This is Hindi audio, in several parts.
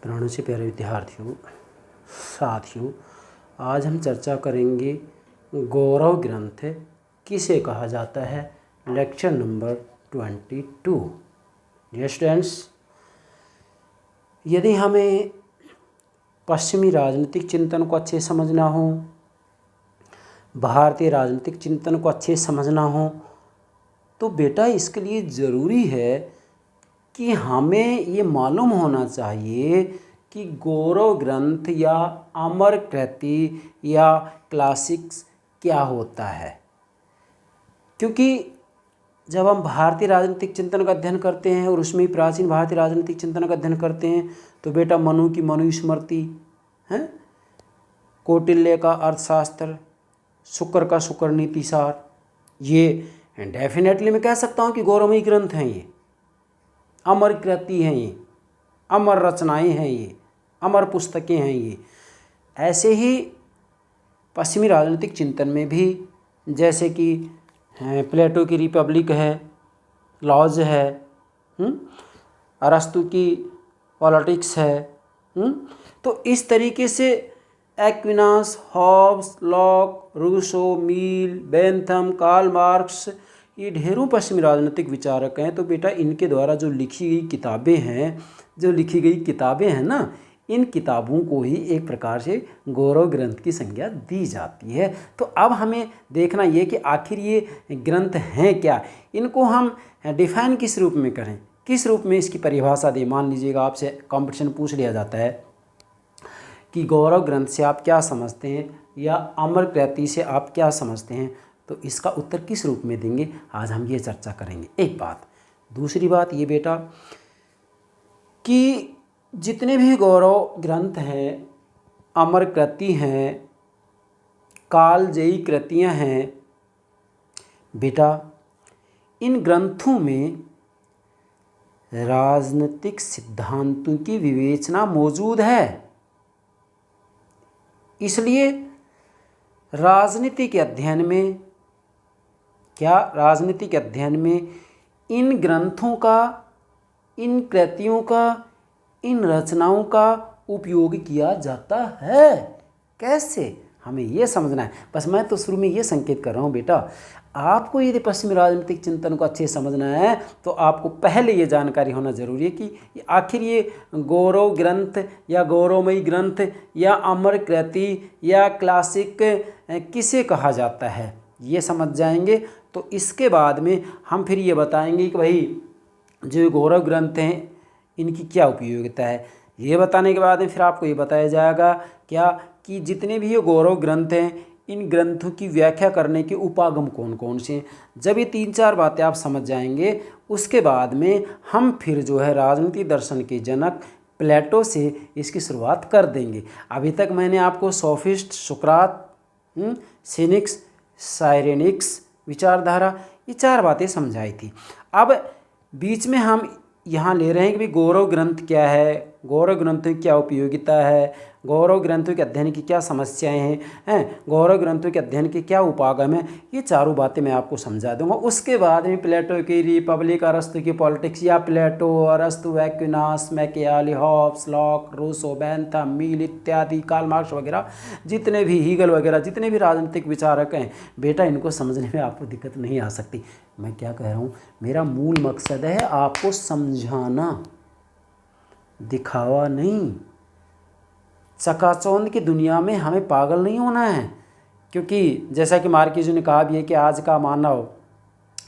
प्राणों से प्यारे विद्यार्थियों, साथियों, आज हम चर्चा करेंगे गौरव ग्रंथ किसे कहा जाता है। Lecture number 22। डियर स्टूडेंट्स, यदि हमें पश्चिमी राजनीतिक चिंतन को अच्छे समझना हो, भारतीय राजनीतिक चिंतन को अच्छे समझना हो, तो बेटा इसके लिए ज़रूरी है कि हमें ये मालूम होना चाहिए कि गौरव ग्रंथ या अमर कृति या क्लासिक्स क्या होता है। क्योंकि जब हम भारतीय राजनीतिक चिंतन का अध्ययन करते हैं और उसमें प्राचीन भारतीय राजनीतिक चिंतन का अध्ययन करते हैं तो बेटा मनु की मनुस्मृति है, कौटिल्य का अर्थशास्त्र, शुक्र का शुक्र नीतिसार, ये डेफिनेटली मैं कह सकता हूँ कि गौरवमयी ग्रंथ हैं, ये अमर कृति हैं, ये अमर रचनाएं हैं, ये अमर पुस्तकें हैं। ये ऐसे ही पश्चिमी राजनीतिक चिंतन में भी जैसे कि प्लेटो की रिपब्लिक है, लॉज है, अरस्तु की पॉलिटिक्स है, तो इस तरीके से एक्विनास, हॉब्स, लॉक, रूसो, मील, बेंथम, कार्ल मार्क्स, ये ढेरों पश्चिमी राजनीतिक विचारक हैं। तो बेटा इनके द्वारा जो लिखी गई किताबें हैं ना, इन किताबों को ही एक प्रकार से गौरव ग्रंथ की संज्ञा दी जाती है। तो अब हमें देखना ये कि आखिर ये ग्रंथ हैं क्या, इनको हम डिफाइन किस रूप में करें, किस रूप में इसकी परिभाषा दें। मान लीजिएगा आपसे कंपटीशन पूछ लिया जाता है कि गौरव ग्रंथ से आप क्या समझते हैं या अमर कृति से आप क्या समझते हैं, तो इसका उत्तर किस रूप में देंगे, आज हम ये चर्चा करेंगे। एक बात। दूसरी बात ये बेटा कि जितने भी गौरव ग्रंथ हैं, अमर कृति हैं, कालजयी कृतियाँ हैं, बेटा इन ग्रंथों में राजनीतिक सिद्धांतों की विवेचना मौजूद है। इसलिए राजनीति के अध्ययन में इन ग्रंथों का, इन कृतियों का, इन रचनाओं का उपयोग किया जाता है। कैसे, हमें ये समझना है। बस मैं तो शुरू में ये संकेत कर रहा हूँ बेटा, आपको यदि पश्चिमी राजनीतिक चिंतन को अच्छे समझना है तो आपको पहले ये जानकारी होना जरूरी है कि आखिर ये गौरव ग्रंथ या गौरवमयी ग्रंथ या अमर कृति या क्लासिक किसे कहा जाता है, ये समझ जाएंगे तो इसके बाद में हम फिर ये बताएंगे कि भाई जो गौरव ग्रंथ हैं इनकी क्या उपयोगिता है। ये बताने के बाद में फिर आपको ये बताया जाएगा क्या कि जितने भी ये गौरव ग्रंथ हैं, इन ग्रंथों की व्याख्या करने के उपागम कौन कौन से हैं। जब ये 3-4 बातें आप समझ जाएंगे उसके बाद में हम फिर जो है राजनीति दर्शन के जनक प्लेटो से इसकी शुरुआत कर देंगे। अभी तक मैंने आपको सोफिस्ट, सुकरात, सिनिक्स, साइरेनिक्स विचारधारा, ये 4 बातें समझाई थी। अब बीच में हम यहाँ ले रहे हैं कि भाई गौरव ग्रंथ क्या है, गौरव ग्रंथों की क्या उपयोगिता है, गौरव ग्रंथों के अध्ययन की क्या समस्याएं हैं, गौरव ग्रंथों के अध्ययन के क्या उपागम है। ये चारों बातें मैं आपको समझा दूंगा। उसके बाद में प्लेटो की रिपब्लिक, अरस्तु की पॉलिटिक्स या प्लेटो, अरस्तु, Aquinas, Machiavelli, Hobbes, Locke, Rousseau, Bentham, Mill इत्यादि, कार्ल मार्क्स वगैरह, जितने भी हीगल वगैरह, जितने भी राजनीतिक विचारक हैं बेटा, इनको समझने में आपको दिक्कत नहीं आ सकती। मैं क्या कह रहा हूँ, मेरा मूल मकसद है आपको समझाना, दिखावा नहीं। चकाचौंध की दुनिया में हमें पागल नहीं होना है, क्योंकि जैसा कि मार्क्वेज ने कहा भी है कि आज का मानव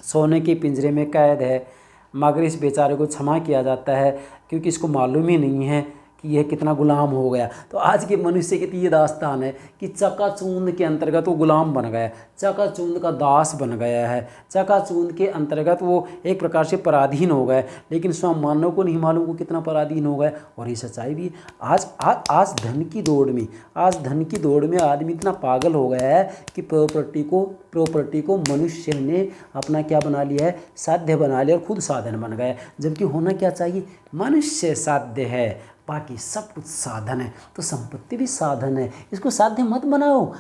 सोने के पिंजरे में कैद है, मगर इस बेचारे को क्षमा किया जाता है क्योंकि इसको मालूम ही नहीं है कि यह कितना गुलाम हो गया। तो आज के मनुष्य की ये दास्तान है कि चकाचौंध के अंतर्गत वो गुलाम बन गया, चकाचौंध का दास बन गया है, चकाचौंध के अंतर्गत वो एक प्रकार से पराधीन हो गए, लेकिन स्वयं मानव को नहीं मालूम वो कितना पराधीन हो गए। और ये सच्चाई भी आज धन की दौड़ में आदमी इतना पागल हो गया है कि प्रॉपर्टी को मनुष्य ने अपना क्या बना लिया है, साध्य बना लिया और खुद साधन बन गया। जबकि होना क्या चाहिए, मनुष्य साध्य है, बाकी सब कुछ साधन है। तो संपत्ति भी साधन है, इसको साध्य मत बनाओ,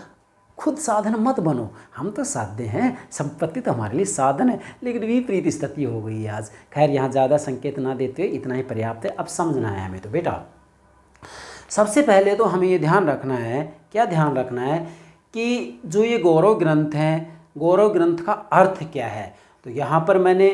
खुद साधन मत बनो। हम तो साध्य हैं, संपत्ति तो हमारे लिए साधन है, लेकिन विपरीत स्थिति हो गई है आज। खैर यहाँ ज़्यादा संकेत ना देते हुए इतना ही पर्याप्त है, अब समझना है हमें। तो बेटा सबसे पहले तो हमें ये ध्यान रखना है, क्या ध्यान रखना है कि जो ये गौरव ग्रंथ हैं, गौरव ग्रंथ का अर्थ क्या है। तो यहाँ पर मैंने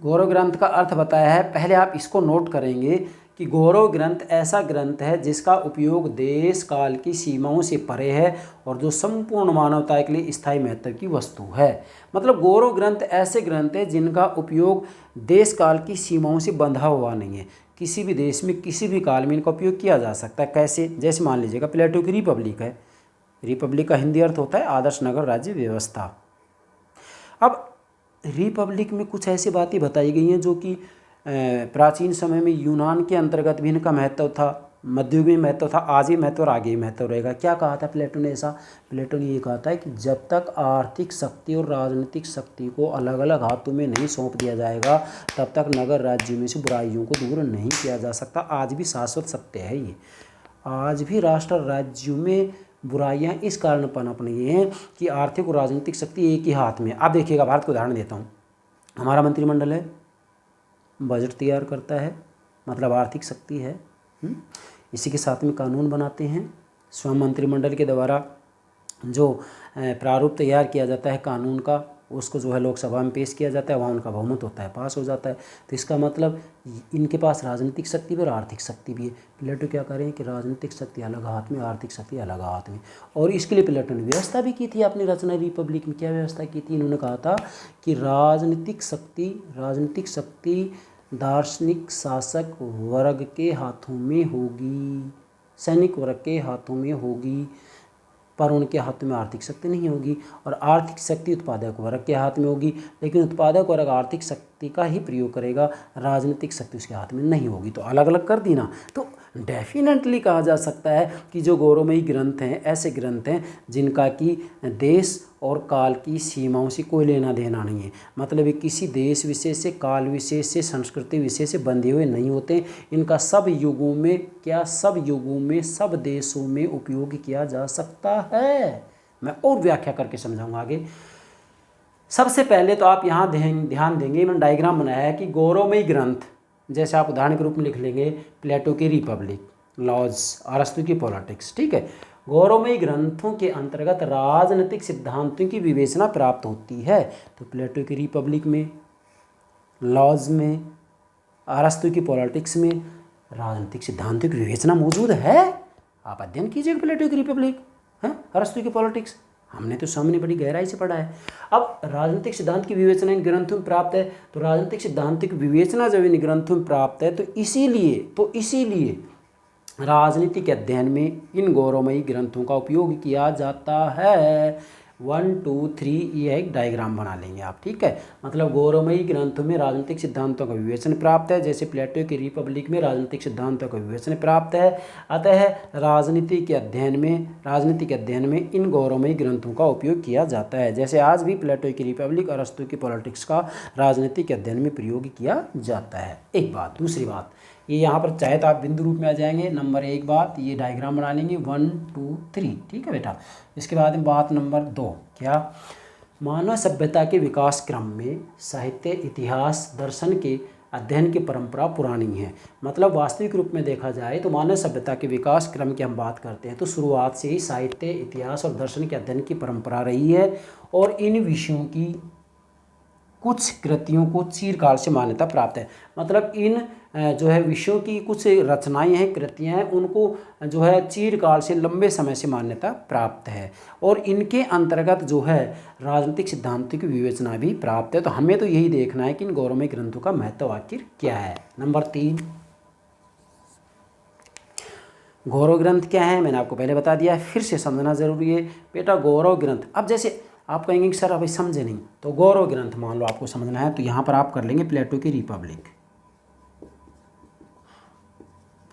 गौरव ग्रंथ का अर्थ बताया है। पहले आप इसको नोट करेंगे कि गौरव ग्रंथ ऐसा ग्रंथ है जिसका उपयोग देश काल की सीमाओं से परे है और जो संपूर्ण मानवता के लिए स्थायी महत्व की वस्तु है। मतलब गौरव ग्रंथ ऐसे ग्रंथ है जिनका उपयोग देश काल की सीमाओं से बंधा हुआ नहीं है। किसी भी देश में किसी भी काल में इनका उपयोग किया जा सकता है। कैसे? जैसे मान लीजिएगा प्लेटो की रिपब्लिक है। रिपब्लिक का हिंदी अर्थ होता है आदर्श नगर राज्य व्यवस्था। अब रिपब्लिक में कुछ ऐसी बातें बताई गई हैं जो कि प्राचीन समय में यूनान के अंतर्गत भी इनका महत्व था, मध्ययुग में महत्व था, आज ही महत्व और आगे ही महत्व रहेगा। क्या कहा था प्लेटो ने? ऐसा प्लेटो ने ये कहा था कि जब तक आर्थिक शक्ति और राजनीतिक शक्ति को अलग अलग हाथों में नहीं सौंप दिया जाएगा तब तक नगर राज्यों में से बुराइयों को दूर नहीं किया जा सकता। आज भी शाश्वत सत्य है ये। आज भी राष्ट्र राज्यों में बुराइयां इस कारण पनप रही हैं कि आर्थिक और राजनीतिक शक्ति एक ही हाथ में। आप देखिएगा, भारत को उदाहरण देता हूँ। हमारा मंत्रिमंडल है, बजट तैयार करता है, मतलब आर्थिक शक्ति है। इसी के साथ में कानून बनाते हैं। स्वयं मंत्रिमंडल के द्वारा जो प्रारूप तैयार किया जाता है कानून का, उसको जो है लोकसभा में पेश किया जाता है, वहाँ उनका बहुमत होता है, पास हो जाता है। तो इसका मतलब इनके पास राजनीतिक शक्ति भी और आर्थिक शक्ति भी है। प्लेटो क्या करें कि राजनीतिक शक्ति अलग हाथ में, आर्थिक शक्ति अलग हाथ में। और इसके लिए प्लेटो ने व्यवस्था भी की थी अपनी रचना रिपब्लिक में। क्या व्यवस्था की थी? इन्होंने कहा था कि राजनीतिक शक्ति दार्शनिक शासक वर्ग के हाथों में होगी, सैनिक वर्ग के हाथों में होगी, पर उनके हाथ में आर्थिक शक्ति नहीं होगी। और आर्थिक शक्ति उत्पादक वर्ग के हाथ में होगी, लेकिन उत्पादक वर्ग आर्थिक शक्ति का ही प्रयोग करेगा, राजनीतिक शक्ति उसके हाथ में नहीं होगी। तो अलग अलग कर दी ना। तो डेफिनेटली कहा जा सकता है कि जो गौरवमयी ग्रंथ हैं ऐसे ग्रंथ हैं जिनका कि देश और काल की सीमाओं से कोई लेना देना नहीं है। मतलब ये किसी देश विशेष से, काल विशेष से, संस्कृति विशेष से बंधे हुए नहीं होते। इनका सब युगों में, सब देशों में उपयोग किया जा सकता है। मैं और व्याख्या करके समझाऊंगा आगे। सबसे पहले तो आप यहाँ ध्यान देंगे, मैंने डायग्राम बनाया है कि गौरवमयी ग्रंथ, जैसे आप उदाहरण के रूप में लिख लेंगे प्लेटो की रिपब्लिक, लॉज, अरस्तु की पॉलिटिक्स। ठीक है। गौरवमयी ग्रंथों के अंतर्गत राजनीतिक सिद्धांतों की विवेचना प्राप्त होती है। तो प्लेटो की रिपब्लिक में, लॉज में, अरस्तु की पॉलिटिक्स में राजनीतिक सिद्धांतों की विवेचना मौजूद है। आप अध्ययन कीजिए प्लेटो की रिपब्लिक, अरस्तु की पॉलिटिक्स, हमने तो सामने बड़ी गहराई से पढ़ा है। अब राजनीतिक सिद्धांत की विवेचना इन ग्रंथों में प्राप्त है। तो राजनीतिक सिद्धांत की विवेचना जब इन ग्रंथों में प्राप्त है तो इसीलिए राजनीति के अध्ययन में इन गौरवमयी ग्रंथों का उपयोग किया जाता है। 1 2 3 ये एक डायग्राम बना लेंगे आप। ठीक है। मतलब गौरवमयी ग्रंथों में राजनीतिक सिद्धांतों का विवेचन प्राप्त है, जैसे प्लेटो की रिपब्लिक में राजनीतिक सिद्धांतों का विवेचन प्राप्त है। अतः राजनीति के अध्ययन में इन गौरवमयी ग्रंथों का उपयोग किया जाता है। जैसे आज भी प्लेटो की रिपब्लिक, अरस्तु की पॉलिटिक्स का राजनीति के अध्ययन में प्रयोग किया जाता है। एक बात। दूसरी बात, ये यहाँ पर चाहे तो आप बिंदु रूप में आ जाएंगे। नंबर 1 बात, ये डायग्राम बना लेंगे 1 2 3। ठीक है बेटा। इसके बाद में बात नंबर 2, क्या? मानव सभ्यता के विकास क्रम में साहित्य, इतिहास, दर्शन के अध्ययन की परंपरा पुरानी है। मतलब वास्तविक रूप में देखा जाए तो मानव सभ्यता के विकास क्रम की हम बात करते हैं तो शुरुआत से ही साहित्य, इतिहास और दर्शन के अध्ययन की परंपरा रही है। और इन विषयों की कुछ कृतियों को चिरकाल से मान्यता प्राप्त है। मतलब इन जो है विषयों की कुछ रचनाएं हैं, कृतियां हैं, उनको जो है चिरकाल से, लंबे समय से मान्यता प्राप्त है। और इनके अंतर्गत जो है राजनीतिक सिद्धांतों की विवेचना भी प्राप्त है। तो हमें तो यही देखना है कि इन गौरवमयी ग्रंथों का महत्व आखिर क्या है। नंबर 3, गौरव ग्रंथ क्या है? मैंने आपको पहले बता दिया है, फिर से समझना जरूरी है बेटा। गौरव ग्रंथ, अब जैसे आप कहेंगे कि सर अभी समझे नहीं, तो गौरव ग्रंथ मान लो आपको समझना है तो यहाँ पर आप कर लेंगे प्लेटो की रिपब्लिक।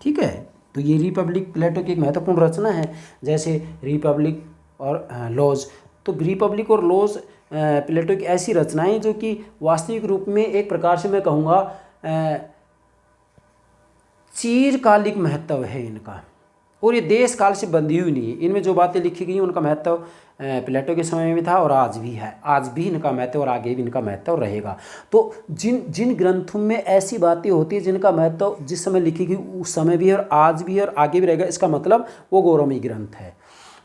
ठीक है। तो ये रिपब्लिक प्लेटो की एक महत्वपूर्ण रचना है। जैसे रिपब्लिक और लॉज, तो रिपब्लिक और लॉज प्लेटो की ऐसी रचनाएं जो कि वास्तविक रूप में एक प्रकार से मैं कहूँगा चिरकालिक महत्व है इनका। और ये देश काल से बंधी हुई नहीं है। इनमें जो बातें लिखी गई हैं उनका महत्व प्लेटो के समय में भी था और आज भी है, आज भी इनका महत्व और आगे भी इनका महत्व रहेगा। तो जिन जिन ग्रंथों में ऐसी बातें होती हैं जिनका महत्व जिस समय लिखी गई उस समय भी है और आज भी है और आगे भी रहेगा, इसका मतलब वो गौरवमयी ग्रंथ है।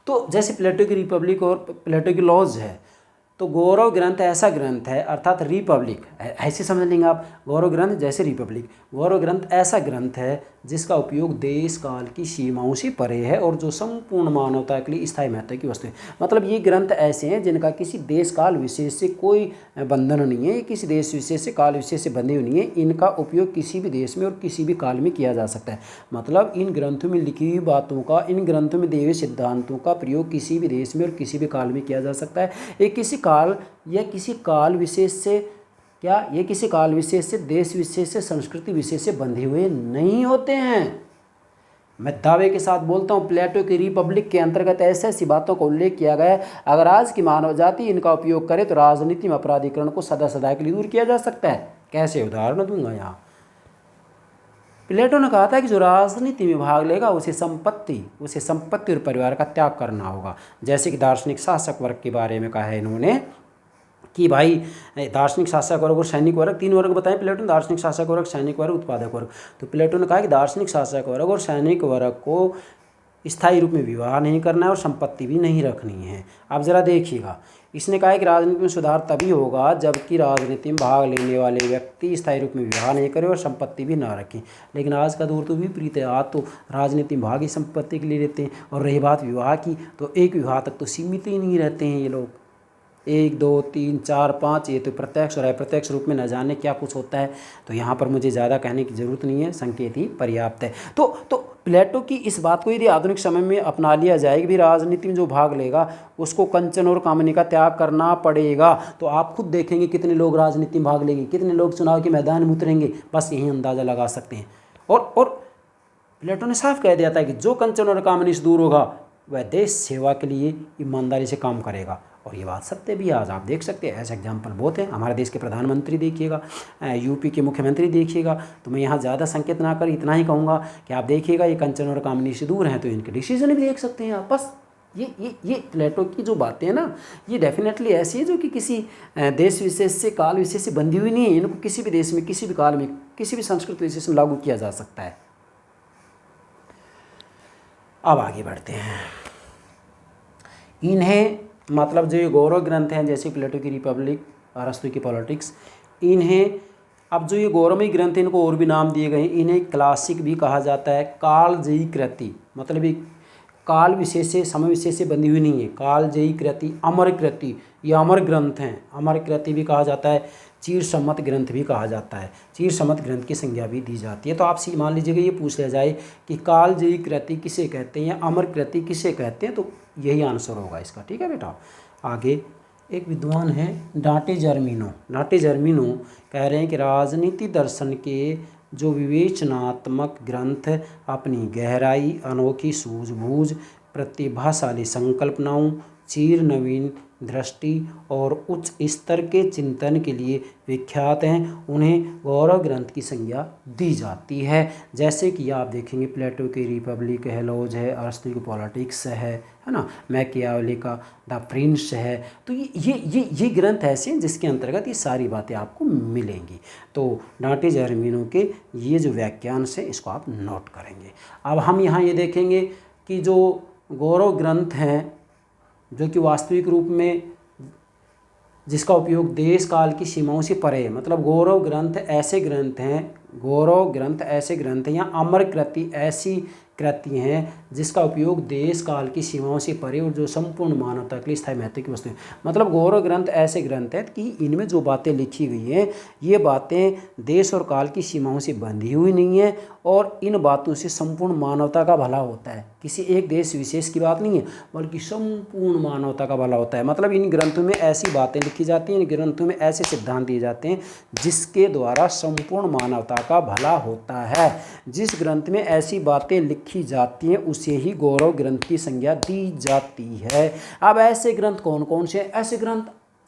तो जैसे प्लेटो की रिपब्लिक और प्लेटो की लॉज है, तो गौरव ग्रंथ ऐसा ग्रंथ है, अर्थात रिपब्लिक ऐसे समझ लेंगे आप, गौरव ग्रंथ जैसे रिपब्लिक, गौरव ग्रंथ ऐसा ग्रंथ है जिसका उपयोग देश काल की सीमाओं से परे है और जो संपूर्ण मानवता के लिए स्थायी महत्व की वस्तु है। मतलब ये ग्रंथ ऐसे हैं जिनका किसी देश काल विशेष से कोई बंधन नहीं है, ये किसी देश विशेष से काल विशेष से बंधे हुए नहीं है, इनका उपयोग किसी भी देश में और किसी भी काल में किया जा सकता है। मतलब इन ग्रंथों में लिखी हुई बातों का, इन ग्रंथों में दिए हुए सिद्धांतों का प्रयोग किसी भी देश में और किसी भी काल में किया जा सकता है। ये किसी काल या किसी काल विशेष से ये किसी काल विशेष से, देश विशेष से, संस्कृति विशेष से बंधे हुए नहीं होते हैं। मैं दावे के साथ बोलता हूँ प्लेटो की रिपब्लिक के अंतर्गत ऐसी ऐसी बातों का उल्लेख किया गया है, अगर आज की मानव जाति इनका उपयोग करे तो राजनीति में अपराधीकरण को सदा सदा के लिए दूर किया जा सकता है। कैसे उदाहरण दूंगा यहाँ। प्लेटो ने कहा था कि जो राजनीति में भाग लेगा उसे संपत्ति और परिवार का त्याग करना होगा। जैसे कि दार्शनिक शासक वर्ग के बारे में कहा है इन्होंने कि भाई दार्शनिक शासक वर्ग और सैनिक वर्ग, 3 वर्ग बताएं प्लेटो ने, दार्शनिक शासक वर्ग, सैनिक वर्ग, उत्पादक वर्ग। तो प्लेटो ने कहा कि दार्शनिक शासक वर्ग और सैनिक वर्ग को स्थायी रूप में विवाह नहीं करना है और संपत्ति भी नहीं रखनी है। आप ज़रा देखिएगा, इसने कहा है कि राजनीति में सुधार तभी होगा जबकि राजनीति में भाग लेने वाले व्यक्ति स्थायी रूप में विवाह नहीं करें और संपत्ति भी ना रखें। लेकिन आज का दौर तो विपरीत है, आज तो राजनीति में भाग ही संपत्ति के लिए लेते हैं। और रही बात विवाह की, तो एक विवाह तक तो सीमित ही नहीं रहते हैं ये लोग, 1 2 3 4 5, ये तो प्रत्यक्ष और अप्रत्यक्ष रूप में न जाने क्या कुछ होता है। तो यहाँ पर मुझे ज़्यादा कहने की ज़रूरत नहीं है, संकेत ही पर्याप्त है। तो प्लेटो की इस बात को यदि आधुनिक समय में अपना लिया जाए कि भी राजनीति में जो भाग लेगा उसको कंचन और कामनी का त्याग करना पड़ेगा, तो आप खुद देखेंगे कितने लोग राजनीति में भाग लेंगे, कितने लोग चुनाव के मैदान में उतरेंगे, बस यही अंदाज़ा लगा सकते हैं। और प्लेटो ने साफ कह दिया था कि जो कंचन और कामनी से दूर होगा वह देश सेवा के लिए ईमानदारी से काम करेगा। और ये बात सत्य भी है, आज आप देख सकते हैं, ऐसे एग्जाम्पल बहुत हैं। हमारे देश के प्रधानमंत्री देखिएगा, यूपी के मुख्यमंत्री देखिएगा। तो मैं यहाँ ज़्यादा संकेत ना कर इतना ही कहूँगा कि आप देखिएगा ये कंचन और कामनी से दूर हैं, तो इनके डिसीजन भी देख सकते हैं आप। बस ये प्लेटो की जो बातें हैं ना, ये डेफिनेटली ऐसी है जो कि किसी देश विशेष से, काल विशेष से बंधी हुई नहीं है। इनको किसी भी देश में, किसी भी काल में, किसी भी संस्कृति विशेष में लागू किया जा सकता है। अब आगे बढ़ते हैं। इन्हें मतलब जो ये गौरव ग्रंथ हैं जैसे प्लेटो की रिपब्लिक, अरस्तु की पॉलिटिक्स, इन्हें अब जो ये गौरवमयी ग्रंथ हैं इनको और भी नाम दिए गए हैं। इन्हें क्लासिक भी कहा जाता है, कालजयी कृति, मतलब ये काल विशेष से, समय विशेष से बंधी हुई नहीं है। कालजयी कृति, अमर कृति, ये अमर ग्रंथ हैं, अमर कृति भी कहा जाता है, चिरसम्मत ग्रंथ भी कहा जाता है, चिरसम्मत ग्रंथ की संज्ञा भी दी जाती है। तो आप मान लीजिएगा ये पूछ लिया जाए कि कालजयी कृति किसे कहते हैं या अमर कृति किसे कहते हैं, तो यही आंसर होगा इसका। ठीक है बेटा। आगे एक विद्वान है डांटे जर्मिनो। डांटे जर्मिनो कह रहे हैं कि राजनीति दर्शन के जो विवेचनात्मक ग्रंथ अपनी गहराई, अनोखी सूझबूझ, प्रतिभाशाली संकल्पनाओं, चीर नवीन दृष्टि और उच्च स्तर के चिंतन के लिए विख्यात हैं, उन्हें गौरव ग्रंथ की संज्ञा दी जाती है। जैसे कि आप देखेंगे प्लेटो की रिपब्लिक है, लॉज है, अरस्तु की पॉलिटिक्स है ना, मैकियावेली का द प्रिंस है। तो ये ग्रंथ ऐसे हैं जिसके अंतर्गत ये सारी बातें आपको मिलेंगी। तो डांटे जर्मिनो के ये जो व्याख्यांश है इसको आप नोट करेंगे। अब हम यहाँ ये देखेंगे कि जो गौरव ग्रंथ हैं जो कि वास्तविक रूप में जिसका उपयोग देश काल की सीमाओं से परे है, मतलब गौरव ग्रंथ ऐसे ग्रंथ हैं, गौरव ग्रंथ ऐसे ग्रंथ हैं या अमर कृति ऐसी कृति हैं जिसका उपयोग देश काल की सीमाओं से परे और जो संपूर्ण मानवता के लिए स्थायी महत्व की वस्तु है। मतलब गौरव ग्रंथ ऐसे ग्रंथ हैं कि इनमें जो बातें लिखी गई हैं ये बातें देश और काल की सीमाओं से बंधी हुई नहीं है और इन बातों से संपूर्ण मानवता का भला होता है। किसी एक देश विशेष की बात नहीं है बल्कि संपूर्ण मानवता का भला होता है। मतलब इन ग्रंथों में ऐसी बातें लिखी जाती हैं, इन ग्रंथों में ऐसे सिद्धांत दिए जाते हैं जिसके द्वारा संपूर्ण मानवता का भला होता है। जिस ग्रंथ में ऐसी बातें लिखी जाती हैं उसे ही गौरव ग्रंथ की संज्ञा दी जाती है। अब ऐसे ग्रंथ कौन कौन से हैं? ऐसे ग्रंथ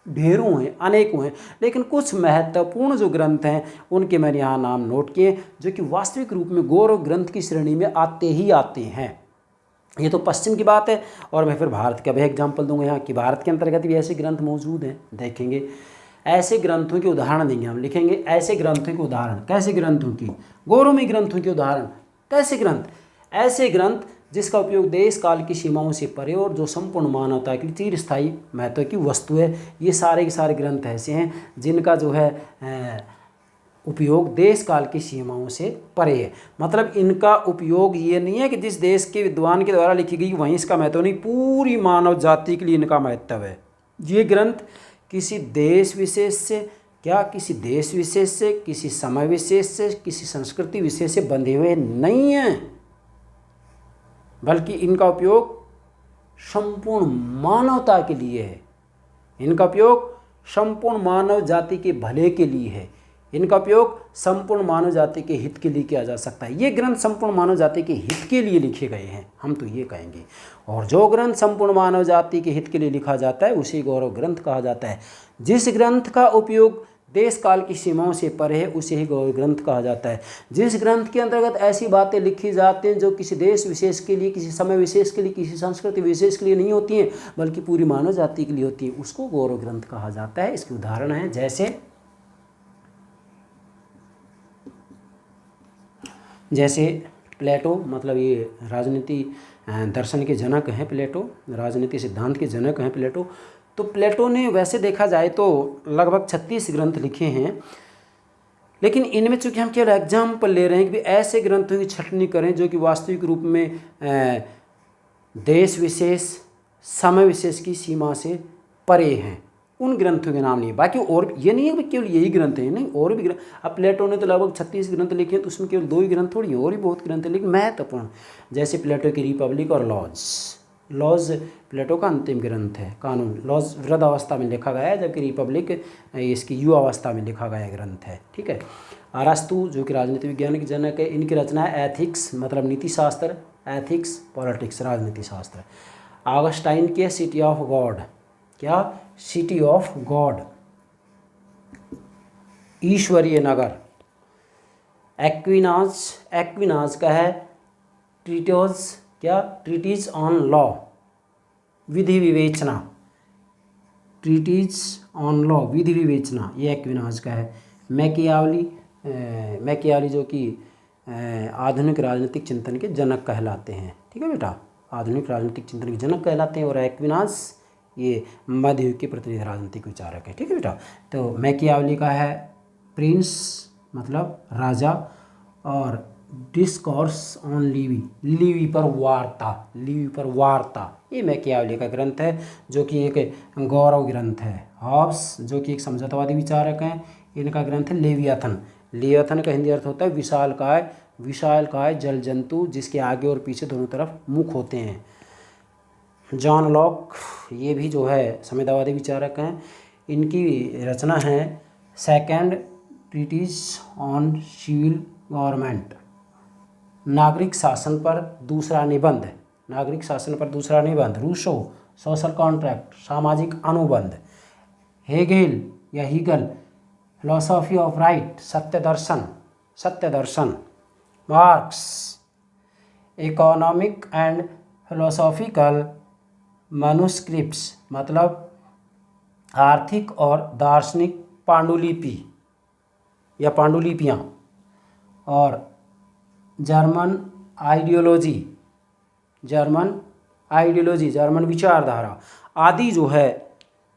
ढेरों हैं, अनेकों हैं, लेकिन कुछ महत्वपूर्ण जो ग्रंथ हैं उनके मैंने यहाँ नाम नोट किए जो कि वास्तविक रूप में गौरव ग्रंथ की श्रेणी में आते ही आते हैं। ये तो पश्चिम की बात है। और मैं फिर भारत का भी एग्जाम्पल दूंगा यहाँ कि भारत के अंतर्गत भी ऐसे ग्रंथ मौजूद हैं। देखेंगे ऐसे ग्रंथों के उदाहरण देंगे हम, लिखेंगे ऐसे ग्रंथों के उदाहरण। कैसे ग्रंथों की? गौरवमयी ग्रंथों के उदाहरण। कैसे ग्रंथ? ऐसे ग्रंथ जिसका उपयोग देश काल की सीमाओं से परे और जो संपूर्ण मानवता के लिए चिरस्थायी महत्व की वस्तु है। ये सारे के सारे ग्रंथ ऐसे हैं जिनका जो है उपयोग देश काल की सीमाओं से परे है। मतलब इनका उपयोग ये नहीं है कि जिस देश के विद्वान के द्वारा लिखी गई वहीं इसका महत्व नहीं, पूरी मानव जाति के लिए इनका महत्व है। ये ग्रंथ किसी देश विशेष से, क्या किसी देश विशेष से, किसी समय विशेष से, किसी संस्कृति विशेष से बंधे हुए नहीं हैं, बल्कि इनका उपयोग संपूर्ण मानवता के लिए है। इनका उपयोग संपूर्ण मानव जाति के भले के लिए है। इनका उपयोग संपूर्ण मानव जाति के हित के लिए किया जा सकता है। ये ग्रंथ संपूर्ण मानव जाति के हित के लिए लिखे गए हैं, हम तो ये कहेंगे। और जो ग्रंथ संपूर्ण मानव जाति के हित के लिए लिखा जाता है उसे गौरव ग्रंथ कहा जाता है। जिस ग्रंथ का उपयोग देश काल की सीमाओं से परे है उसे ही गौरव ग्रंथ कहा जाता है। जिस ग्रंथ के अंतर्गत ऐसी बातें लिखी जाती हैं जो किसी देश विशेष के लिए, किसी समय विशेष के लिए, किसी संस्कृति विशेष के लिए नहीं होती हैं, बल्कि पूरी मानव जाति के लिए होती है, उसको गौरव ग्रंथ कहा जाता है। इसके उदाहरण हैं जैसे प्लेटो, मतलब ये राजनीति दर्शन के जनक हैं प्लेटो, राजनीति सिद्धांत के जनक हैं प्लेटो। तो प्लेटो ने वैसे देखा जाए तो लगभग 36 ग्रंथ लिखे हैं, लेकिन इनमें चूँकि हम केवल एग्जाम्पल ले रहे हैं कि ऐसे ग्रंथों की छटनी करें जो कि वास्तविक रूप में देश विशेष, समय विशेष की सीमा से परे हैं, उन ग्रंथों के नाम नहीं। बाकी और ये नहीं है कि केवल यही ग्रंथ हैं, नहीं, और भी ग्रंथ। अब प्लेटो ने तो लगभग 36 ग्रंथ लिखे हैं, तो उसमें केवल 2 ही ग्रंथ थोड़ी, और भी बहुत ग्रंथ हैं, लेकिन महत्वपूर्ण। जैसे प्लेटो की रिपब्लिक और लॉज प्लेटो का अंतिम ग्रंथ है, कानून। लॉज वृद्ध अवस्था में लिखा गया है, जबकि रिपब्लिक इसकी युवा अवस्था में लिखा गया ग्रंथ है, ठीक है। अरस्तु जो कि राजनीति विज्ञान के जनक है, इनकी रचना है एथिक्स, मतलब नीति शास्त्र, एथिक्स, पॉलिटिक्स, राजनीति शास्त्र। ऑगस्टाइन की सिटी ऑफ गॉड, क्या? सिटी ऑफ गॉड, ईश्वरीय नगर। एक्विनाज का है ट्रीटोज, क्या? ट्रीटीज ऑन लॉ, विधि विवेचना, ट्रीटीज ऑन लॉ, विधि विवेचना, ये एक्विनाज का है। मैकियावली जो कि आधुनिक राजनीतिक चिंतन के जनक कहलाते हैं, ठीक है बेटा, आधुनिक राजनीतिक चिंतन के जनक कहलाते हैं। और एक्विनाज ये मध्ययुग के प्रतिनिधि राजनीतिक विचारक है, ठीक है बेटा। तो मैकियावली का है प्रिंस, मतलब राजा, और डिस्कोर्स ऑन लीवी पर वार्ता, ये मैकियावली का ग्रंथ है जो कि एक गौरव ग्रंथ है। हॉब्स जो कि एक समझौतावादी विचारक हैं, इनका ग्रंथ है लेवियाथन का हिंदी अर्थ होता है विशालकाय जल जंतु जिसके आगे और पीछे दोनों तरफ मुख होते हैं। जॉन लॉक, ये भी जो है साम्यवादी विचारक हैं, इनकी रचना है second treatise on civil government, नागरिक शासन पर दूसरा निबंध। रूसो, सोशल कॉन्ट्रैक्ट, सामाजिक अनुबंध। हीगल, फिलोसॉफी ऑफ राइट, सत्य दर्शन। Marx, economic and philosophical manuscripts, मतलब आर्थिक और दार्शनिक पांडुलिपियाँ। और जर्मन विचारधारा आदि जो है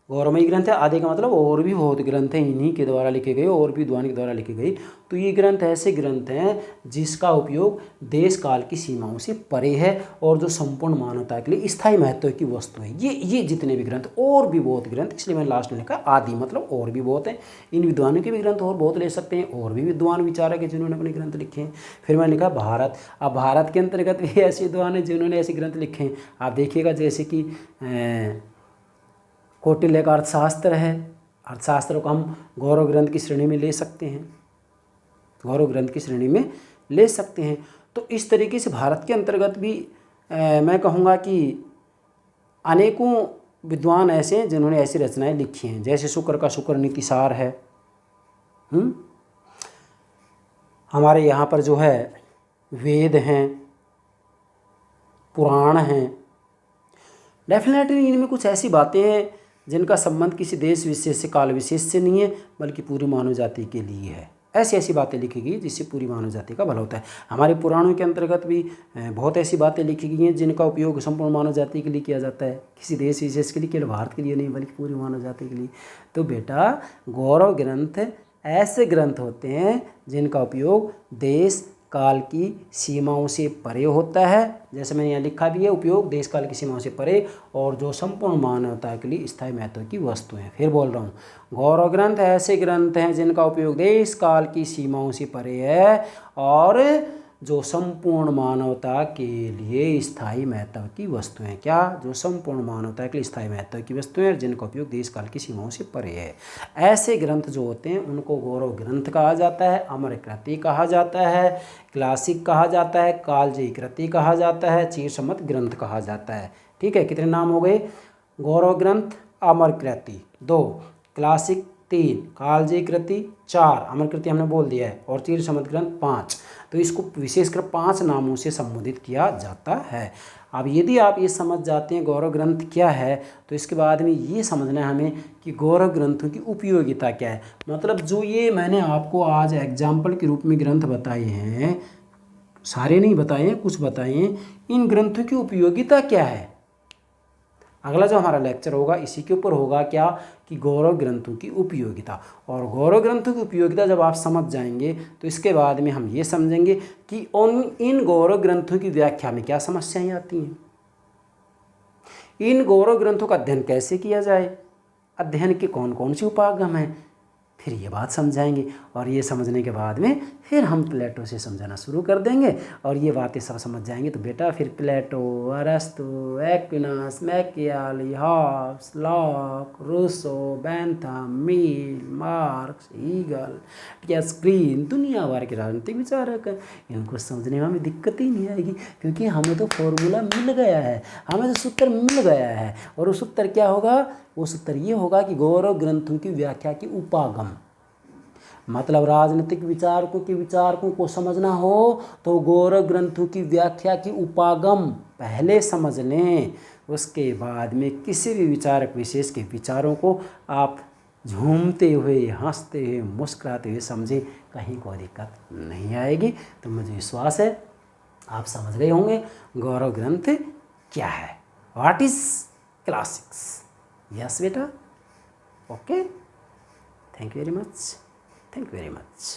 गौरवमयी ग्रंथ है। आदि का मतलब और भी बहुत ग्रंथ हैं इन्हीं के द्वारा लिखे गए, और भी विद्वान के द्वारा लिखे गए। तो ये ग्रंथ ऐसे ग्रंथ हैं जिसका उपयोग देश काल की सीमाओं से परे है और जो संपूर्ण मानवता के लिए स्थायी महत्व की वस्तु है। ये जितने भी ग्रंथ, और भी बहुत ग्रंथ, इसलिए मैंने लास्ट में लिखा आदि, मतलब और भी बहुत हैं। इन विद्वानों के भी ग्रंथ और बहुत ले सकते हैं, और भी विद्वान विचारक हैं जिन्होंने अपने ग्रंथ लिखे हैं। फिर मैंने लिखा भारत। अब भारत के अंतर्गत भी ऐसे विद्वान हैं जिन्होंने ऐसे ग्रंथ लिखे हैं। आप देखिएगा जैसे कि कौटिल्य का अर्थशास्त्र है। अर्थशास्त्र को हम गौरव ग्रंथ की श्रेणी में ले सकते हैं, तो इस तरीके से भारत के अंतर्गत भी मैं कहूँगा कि अनेकों विद्वान ऐसे हैं जिन्होंने ऐसी रचनाएं लिखी हैं। जैसे शुक्र का शुक्र नीतिसार है। हमारे यहाँ पर जो है वेद हैं, पुराण हैं। डेफिनेटली इनमें कुछ ऐसी बातें हैं जिनका संबंध किसी देश विशेष से, काल विशेष से नहीं है, बल्कि पूरी मानव जाति के लिए है। ऐसी ऐसी बातें लिखी गई जिससे पूरी मानव जाति का भला होता है। हमारे पुराणों के अंतर्गत भी बहुत ऐसी बातें लिखी गई हैं जिनका उपयोग संपूर्ण मानव जाति के लिए किया जाता है, किसी देश विशेष के लिए, केवल भारत के लिए नहीं बल्कि पूरी मानव जाति के लिए। तो बेटा गौरव ग्रंथ ऐसे ग्रंथ होते हैं जिनका उपयोग देश काल की सीमाओं से परे होता है, जैसे मैंने यहाँ लिखा भी है, उपयोग देश काल की सीमाओं से परे, और जो संपूर्ण मानवता के लिए स्थायी महत्व की वस्तु हैं। फिर बोल रहा हूँ, गौरव ग्रंथ ऐसे ग्रंथ हैं जिनका उपयोग देश काल की सीमाओं से परे है और जो संपूर्ण मानवता के लिए स्थायी महत्व की वस्तु हैं। क्या? जो संपूर्ण मानवता के लिए स्थायी महत्व की वस्तु हैं जिनका उपयोग देश काल की सीमाओं से परे है। ऐसे ग्रंथ जो होते हैं उनको गौरव ग्रंथ कहा जाता है, अमर कृति कहा जाता है, क्लासिक कहा जाता है, कालजयी कृति कहा जाता है, चीरसम्मत ग्रंथ कहा जाता है। ठीक है, कितने नाम हो गए? गौरव ग्रंथ, अमर कृति 2, क्लासिक 3, कालजयी कृति 4, अमर कृति हमने बोल दिया है, और चीरसम्मत ग्रंथ 5। तो इसको विशेषकर 5 नामों से संबोधित किया जाता है। अब यदि आप ये समझ जाते हैं गौरव ग्रंथ क्या है, तो इसके बाद में ये समझना है हमें कि गौरव ग्रंथों की उपयोगिता क्या है। मतलब जो ये मैंने आपको आज एग्जाम्पल के रूप में ग्रंथ बताए हैं, सारे नहीं बताए हैं, कुछ बताए हैं, इन ग्रंथों की उपयोगिता क्या है। अगला जो हमारा लेक्चर होगा इसी के ऊपर होगा, क्या कि गौरव ग्रंथों की उपयोगिता। और गौरव ग्रंथों की उपयोगिता जब आप समझ जाएंगे तो इसके बाद में हम ये समझेंगे कि इन गौरव ग्रंथों की व्याख्या में क्या समस्याएं आती हैं, इन गौरव ग्रंथों का अध्ययन कैसे किया जाए, अध्ययन के कौन कौन से उपागम हैं, फिर ये बात समझाएंगे। और ये समझने के बाद में फिर हम प्लेटो से समझाना शुरू कर देंगे और ये बातें सब समझ जाएंगे। तो बेटा फिर प्लेटो, अरस्तु, Aquinas, Machiavelli, Hobbes, Locke, Rousseau, Bentham, Mill, Marx, Hegel, Green, दुनिया भर के राजनीतिक विचारक हैं। इनको समझने में हमें दिक्कत ही नहीं आएगी, क्योंकि हमें तो फॉर्मूला मिल गया है, हमें तो सूत्र मिल गया है। और वो सूत्र क्या होगा? वो सूत्र ये होगा कि गौरव ग्रंथों की व्याख्या की उपागम, मतलब राजनीतिक विचारकों के विचारकों को समझना हो तो गौरव ग्रंथों की व्याख्या की उपागम पहले समझ लें, उसके बाद में किसी भी विचारक विशेष के विचारों को आप झूमते हुए, हंसते हुए, मुस्कुराते हुए समझें, कहीं कोई दिक्कत नहीं आएगी। तो मुझे विश्वास है आप समझ गए होंगे गौरव ग्रंथ क्या है, व्हाट इज क्लासिक्स। यस बेटा, okay, thank you very much, thank you very much.